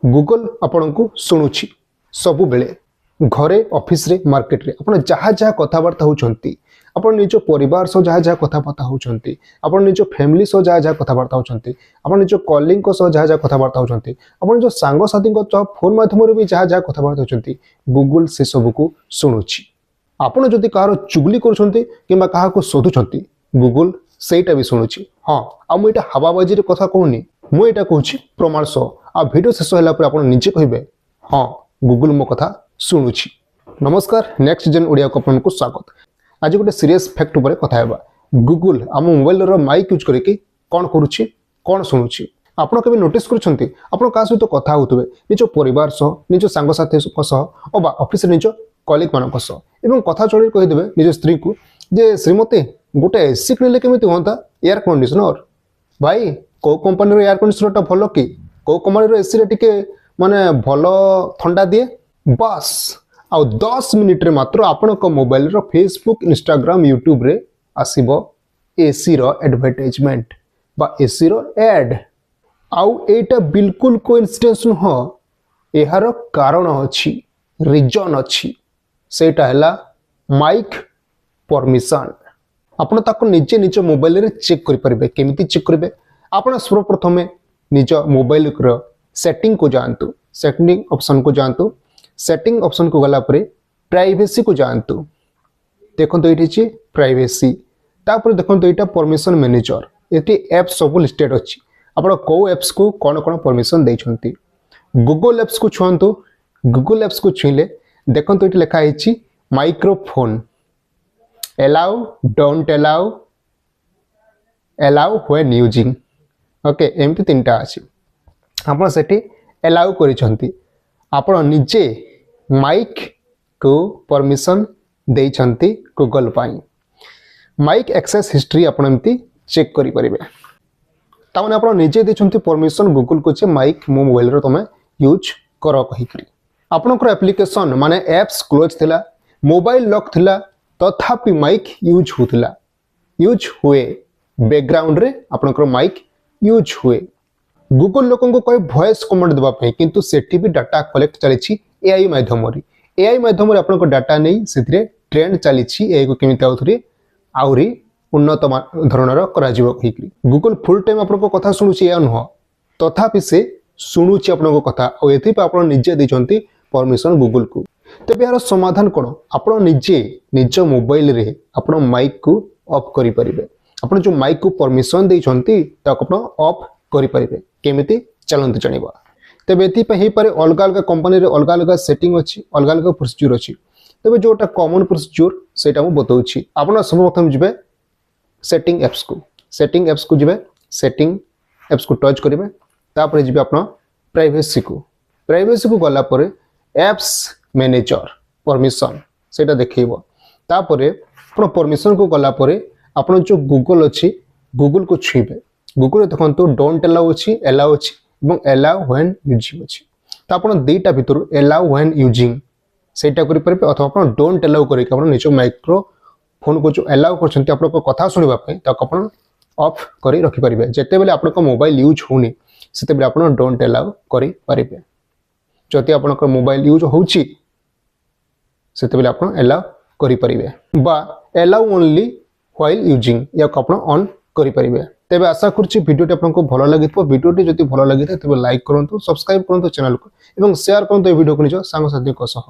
Google आपण को शुणुछि सबु बेले घरे ऑफिस रे मार्केट रे आपण जहाँ जहाँ कथबार्ता होचंती आपण निज परिवार सह जहाँ जहाँ कथबार्ता होचंती आपण निज फैमिली सह जहाँ जहाँ कथबार्ता होचंती आपण निज कॉलिंग को सह जहाँ जहाँ कथबार्ता होचंती आपण जो सांग साथी को फोन माध्यम रे भी जहाँ जहाँ कथबार्ता होचंती गूगल से सब को शुणुछि आपण जदि कार चुगली करूछंती किबा काहा को शोधुछंती गूगल सेटा भी शुणुछि हां आ मु एटा हवाबाजी रे कथा कहूनी मु एटा कहूछि प्रमाण सह आ वीडियो शेष होला पर आपण निजे कहिबे हां गूगल मो कथा शुणुछि। नमस्कार नेक्स्ट जेन ओडिया को आपन को स्वागत। आज गोटे सीरियस फैक्ट ऊपर कथा हेबा गूगल आम मोबाइल रो माइक यूज करके कोन करूछि कोन शुणुछि आपण केबे नोटिस करूछंती आपण का सहित कथा होतबे निज परिवार सह निज सांग साथी सह अबा ऑफिस निज कलीग मानक सह एवं कथा चली कहि देबे निज स्त्री को जे श्रीमती गोटे एसी किनले केमिति होंता एयर कंडीशनर भाई को कंपनी रो एयर कंडीशनर टा भलो कि को कंपनी रो एसी रे टिके माने भलो ठंडा दिए बस आ 10 मिनिट रे मात्र आपण को मोबाइल रो फेसबुक इंस्टाग्राम यूट्यूब रे आसीबो एसी रो एडवर्टाइजमेंट बा एसी रो एड आउ एटा बिल्कुल कोइंसिडेंस न एहार कारण अछि रीजन अछि सेटा हला माइक परमिशन आपण ताको निजे निज मोबाइल रे चेक करि परिबे केमिति चेक करिवे आपण सर्वप्रथम निज मोबाइल रो सेटिंग को जानतु सेटिंग ऑप्शन को जानतु सेटिंग ऑप्शन को गला परे प्राइवेसी को जानतु देखंतु एठी छि प्राइवेसी तापर देखंतु एटा परमिशन मैनेजर एठी ऐप सब लिस्टेड अछि आपण को एप्स को कोन कोन परमिशन दैछंती गूगल एप्स को छुअंतु गूगल एप्स को छुइले देखंतु एठी लिखा आइछि microphone allow don't allow when using okay एमती तीनटा अछि आपण सेठी allow करिसंती आपण निजे माइक को परमिशन दैछंती गूगल पाई माइक एक्सेस हिस्ट्री आपण एमती चेक करि परिबे ताने आपण निजे दैछंती परमिशन गूगल को जे माइक मो मोबाइल रो तमे यूज करो कहिकरी आपनकर एप्लीकेशन माने एप्स क्लोज थिला मोबाइल लॉक थिला तथापि माइक यूज होतिला यूज हुए बैकग्राउंड रे आपनकर माइक यूज हुए गूगल लोकन को कोई वॉइस कमांड देबा पे किंतु सेठी भी डाटा कलेक्ट चली छी एआई माध्यम रे आपनकर डाटा नै सेथिरे ट्रेंड चली छी एआई को केमिति आउरी उन्नत धरणर करा जिवो कहिकरी गूगल फुल टाइम आपनको कथा सुनुची या न तथापि से सुनुची आपनको कथा ओ एथि पे आपण निजे दैछंती परमिशन गूगल को तेबे यार समाधान कोन आपण निजे निज मोबाइल रे आपण माइक को ऑफ करि परिबे आपण जो माइक को परमिशन दैछंती ताको आपण ऑफ करि परिबे केमिति चलंत जणीबा तेबे एथि पे हे पारे अलग अलग कंपनी रे अलग अलग सेटिंग अछि अलग अलग प्रोसीजर अछि तेबे जोटा कॉमन प्रोसीजर सेटा मु बतौछि आपण सर्वप्रथम जिबे सेटिंग एप्स को जिबे सेटिंग एप्स को टच करिवे तापर जिबे आपण प्राइवेसी को गला परे एप्स मैनेजर परमिशन सेटा देखैबो तापरे आपण परमिशन को गला परे आपण जो गूगल अछि गूगल को छुइबे गूगल देखंतु डोंट अलाउ अछि अलाउ अछि एवं अलाउ व्हेन यूजिंग अछि त आपण दुईटा भितर अलाउ व्हेन यूजिंग सेटा करि परबे अथवा आपण डोंट अलाउ करि के आपण निचो माइक्रोफोन को जो अलाउ करछंती आपण को कथा सुनिबा पय त आपण ऑफ करि रखि परिबे जते बेले आपण को मोबाइल यूज होनी सेते बेले आपण डोंट अलाउ करि परिबे जति आपण को मोबाइल यूज होउची सेते बेले आपण अलाउ करि परिबे बा अलाउ ओनली व्हाइल यूजिंग या को आपण ऑन करि परिबे तेबे आशा करछि वीडियोटी आपनको भलो लागितबो वीडियोटी जति भलो लागिते तेबे लाइक करंतु सब्सक्राइब करंतु चैनल को एवं शेयर करंतु ए वीडियो को निज संग साथी को सह।